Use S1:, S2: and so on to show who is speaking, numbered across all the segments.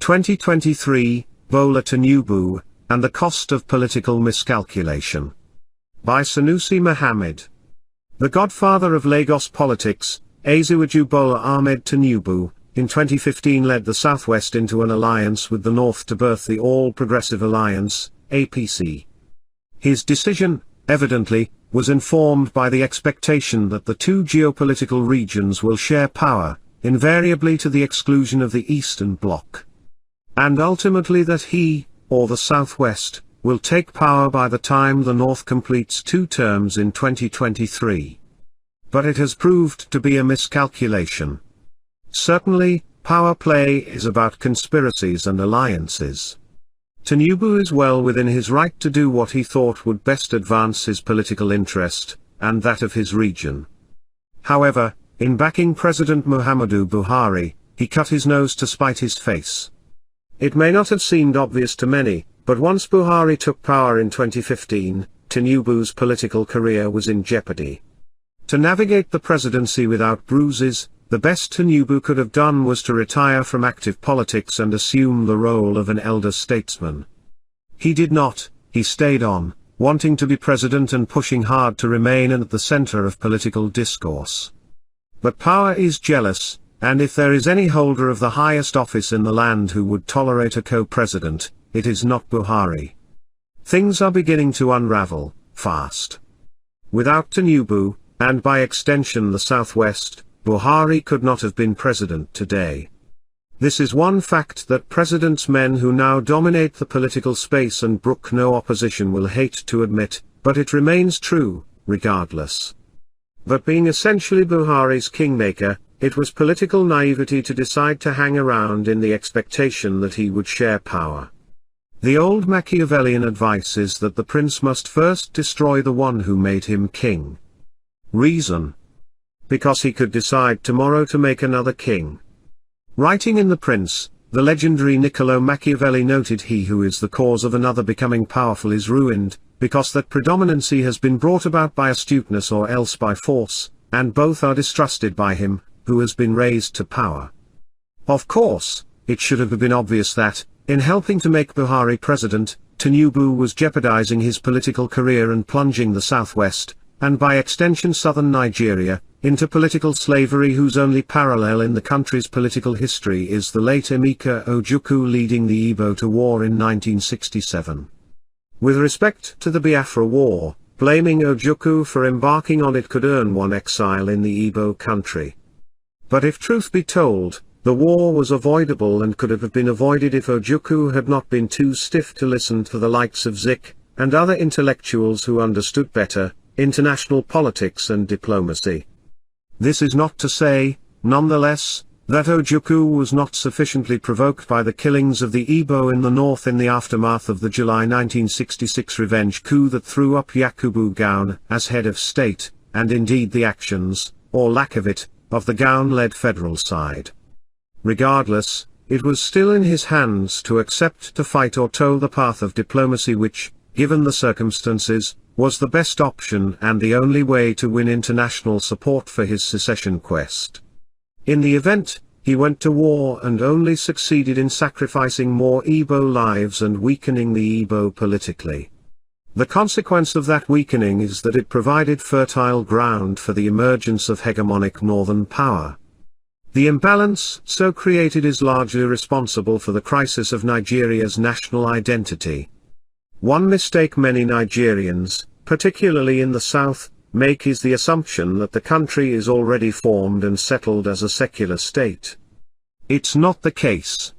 S1: 2023, Bola Tinubu, and the Cost of Political Miscalculation. By SANUSI MUHAMMED. The godfather of Lagos politics, Asiwaju Bola Ahmed Tinubu, in 2015 led the Southwest into an alliance with the North to birth the All Progressive Alliance, APC. His decision, evidently, was informed by the expectation that the two geopolitical regions will share power, invariably to the exclusion of the Eastern Bloc. And ultimately that he, or the Southwest, will take power by the time the North completes 2 terms in 2023. But it has proved to be a miscalculation. Certainly, power play is about conspiracies and alliances. Tinubu is well within his right to do what he thought would best advance his political interest, and that of his region. However, in backing President Muhammadu Buhari, he cut his nose to spite his face. It may not have seemed obvious to many, but once Buhari took power in 2015, Tinubu's political career was in jeopardy. To navigate the presidency without bruises, the best Tinubu could have done was to retire from active politics and assume the role of an elder statesman. He did not, he stayed on, wanting to be president and pushing hard to remain at the center of political discourse. But power is jealous, and if there is any holder of the highest office in the land who would tolerate a co-president, it is not Buhari. Things are beginning to unravel, fast. Without Tinubu, and by extension the Southwest, Buhari could not have been president today. This is one fact that president's men who now dominate the political space and brook no opposition will hate to admit, but it remains true, regardless. But being essentially Buhari's kingmaker, it was political naivety to decide to hang around in the expectation that he would share power. The old Machiavellian advice is that the prince must first destroy the one who made him king. Reason: because he could decide tomorrow to make another king. Writing in The Prince, the legendary Niccolò Machiavelli noted, "He who is the cause of another becoming powerful is ruined, because that predominancy has been brought about by astuteness or else by force, and both are distrusted by him, who has been raised to power." Of course, it should have been obvious that, in helping to make Buhari president, Tinubu was jeopardizing his political career and plunging the Southwest, and by extension southern Nigeria, into political slavery whose only parallel in the country's political history is the late Emeka Ojukwu leading the Igbo to war in 1967. With respect to the Biafra War, blaming Ojukwu for embarking on it could earn one exile in the Igbo country. But if truth be told, the war was avoidable and could have been avoided if Ojukwu had not been too stiff to listen to the likes of Zik, and other intellectuals who understood better, international politics and diplomacy. This is not to say, nonetheless, that Ojukwu was not sufficiently provoked by the killings of the Igbo in the north in the aftermath of the July 1966 revenge coup that threw up Yakubu Gowon as head of state, and indeed the actions, or lack of it, of the Gowon-led federal side. Regardless, it was still in his hands to accept to fight or toe the path of diplomacy which, given the circumstances, was the best option and the only way to win international support for his secession quest. In the event, he went to war and only succeeded in sacrificing more Igbo lives and weakening the Igbo politically. The consequence of that weakening is that it provided fertile ground for the emergence of hegemonic northern power. The imbalance so created is largely responsible for the crisis of Nigeria's national identity. One mistake many Nigerians, particularly in the South, make is the assumption that the country is already formed and settled as a secular state. It's not the case.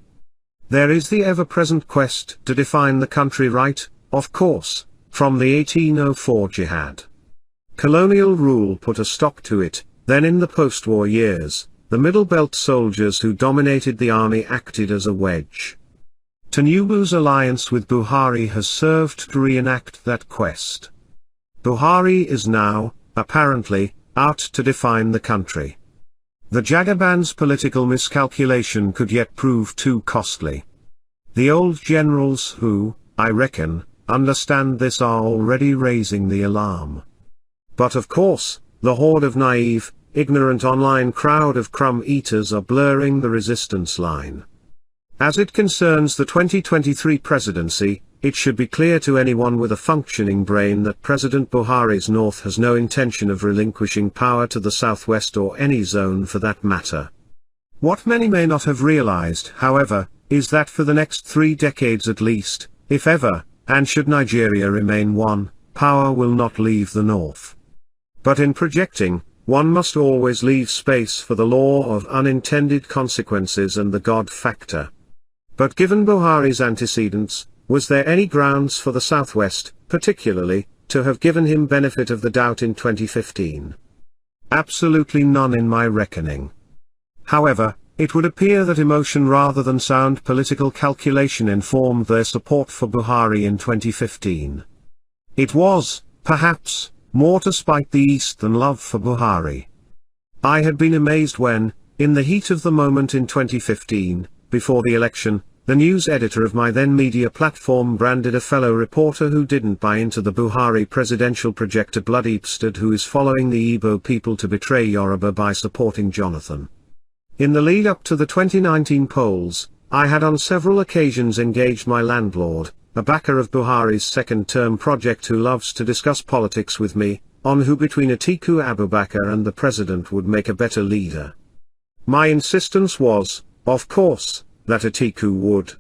S1: There is the ever-present quest to define the country right, of course, from the 1804 jihad. Colonial rule put a stop to it, then in the post-war years, the Middle Belt soldiers who dominated the army acted as a wedge. Tinubu's alliance with Buhari has served to reenact that quest. Buhari is now, apparently, out to define the country. The Jagaban's political miscalculation could yet prove too costly. The old generals who, I reckon, understand this are already raising the alarm. But of course, the horde of naive, ignorant online crowd of crumb eaters are blurring the resistance line. As it concerns the 2023 presidency, it should be clear to anyone with a functioning brain that President Buhari's North has no intention of relinquishing power to the Southwest or any zone for that matter. What many may not have realized, however, is that for the next 3 decades at least, if ever, and should Nigeria remain one, power will not leave the North. But in projecting, one must always leave space for the law of unintended consequences and the God factor. But given Buhari's antecedents, was there any grounds for the Southwest, particularly, to have given him benefit of the doubt in 2015? Absolutely none in my reckoning. However, it would appear that emotion rather than sound political calculation informed their support for Buhari in 2015. It was, perhaps, more to spite the East than love for Buhari. I had been amazed when, in the heat of the moment in 2015, before the election, the news editor of my then media platform branded a fellow reporter who didn't buy into the Buhari presidential project a bloody bastard who is following the Igbo people to betray Yoruba by supporting Jonathan. In the lead up to the 2019 polls, I had on several occasions engaged my landlord, a backer of Buhari's second-term project who loves to discuss politics with me, on who between Atiku Abubakar and the president would make a better leader. My insistence was, of course, that Atiku would.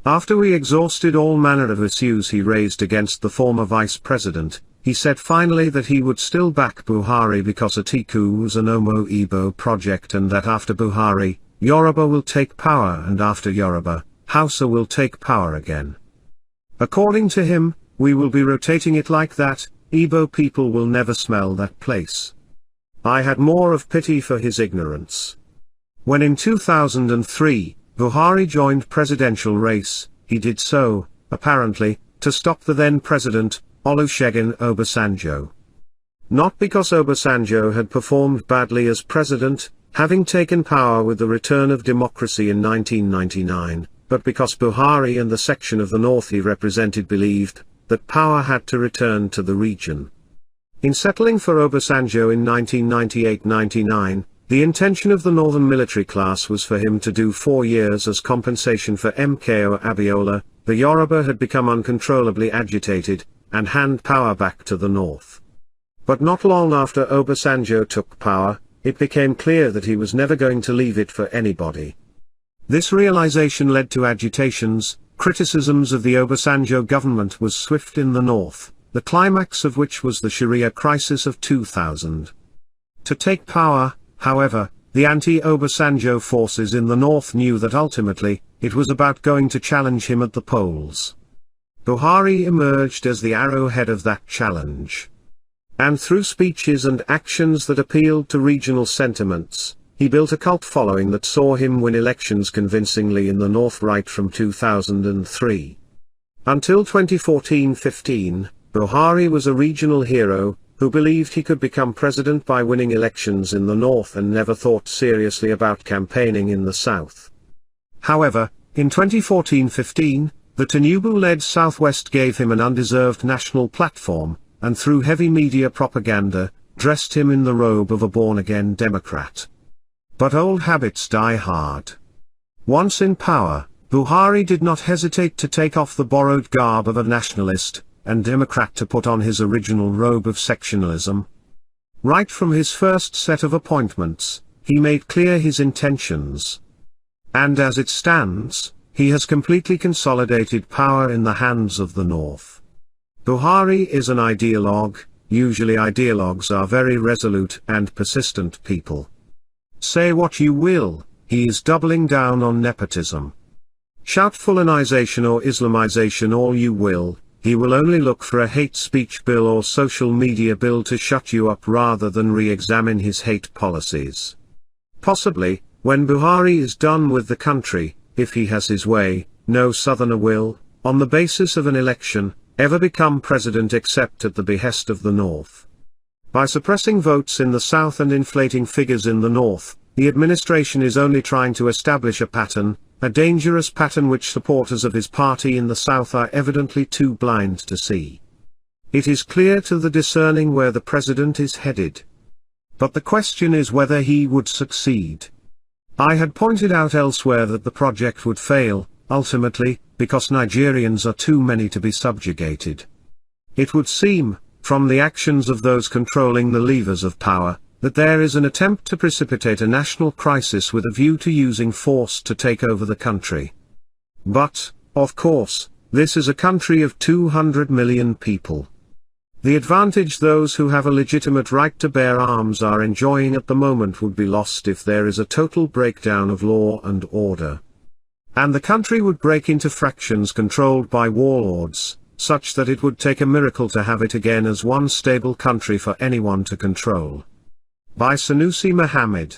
S1: After we exhausted all manner of issues he raised against the former vice president, he said finally that he would still back Buhari because Atiku was an Omo Igbo project and that after Buhari, Yoruba will take power and after Yoruba, Hausa will take power again. According to him, we will be rotating it like that, Igbo people will never smell that place. I had more of pity for his ignorance. When in 2003, Buhari joined presidential race, he did so, apparently, to stop the then president, Olusegun Obasanjo. Not because Obasanjo had performed badly as president, having taken power with the return of democracy in 1999, but because Buhari and the section of the North he represented believed that power had to return to the region. In settling for Obasanjo in 1998-99, the intention of the northern military class was for him to do 4 years as compensation for MKO Abiola. The Yoruba had become uncontrollably agitated, and hand power back to the north. But not long after Obasanjo took power, it became clear that he was never going to leave it for anybody. This realization led to agitations, criticisms of the Obasanjo government was swift in the north, the climax of which was the Sharia crisis of 2000. To take power, however, the anti-Obasanjo forces in the north knew that ultimately, it was about going to challenge him at the polls. Buhari emerged as the arrowhead of that challenge. And through speeches and actions that appealed to regional sentiments, he built a cult following that saw him win elections convincingly in the north right from 2003. Until 2014-15, Buhari was a regional hero, who believed he could become president by winning elections in the north and never thought seriously about campaigning in the south. However, in 2014-15, the Tinubu-led Southwest gave him an undeserved national platform, and through heavy media propaganda, dressed him in the robe of a born-again Democrat. But old habits die hard. Once in power, Buhari did not hesitate to take off the borrowed garb of a nationalist and Democrat to put on his original robe of sectionalism. Right from his first set of appointments, he made clear his intentions. And as it stands, he has completely consolidated power in the hands of the North. Buhari is an ideologue. Usually ideologues are very resolute and persistent people. Say what you will, he is doubling down on nepotism. Shout Fulanization or Islamization all you will, he will only look for a hate speech bill or social media bill to shut you up rather than re-examine his hate policies. Possibly, when Buhari is done with the country, if he has his way, no Southerner will, on the basis of an election, ever become president except at the behest of the North. By suppressing votes in the South and inflating figures in the North, the administration is only trying to establish a pattern, a dangerous pattern which supporters of his party in the South are evidently too blind to see. It is clear to the discerning where the president is headed. But the question is whether he would succeed. I had pointed out elsewhere that the project would fail, ultimately, because Nigerians are too many to be subjugated. It would seem, from the actions of those controlling the levers of power, that there is an attempt to precipitate a national crisis with a view to using force to take over the country. But, of course, this is a country of 200 million people. The advantage those who have a legitimate right to bear arms are enjoying at the moment would be lost if there is a total breakdown of law and order. And the country would break into fractions controlled by warlords, such that it would take a miracle to have it again as one stable country for anyone to control. By SANUSI Muhammad.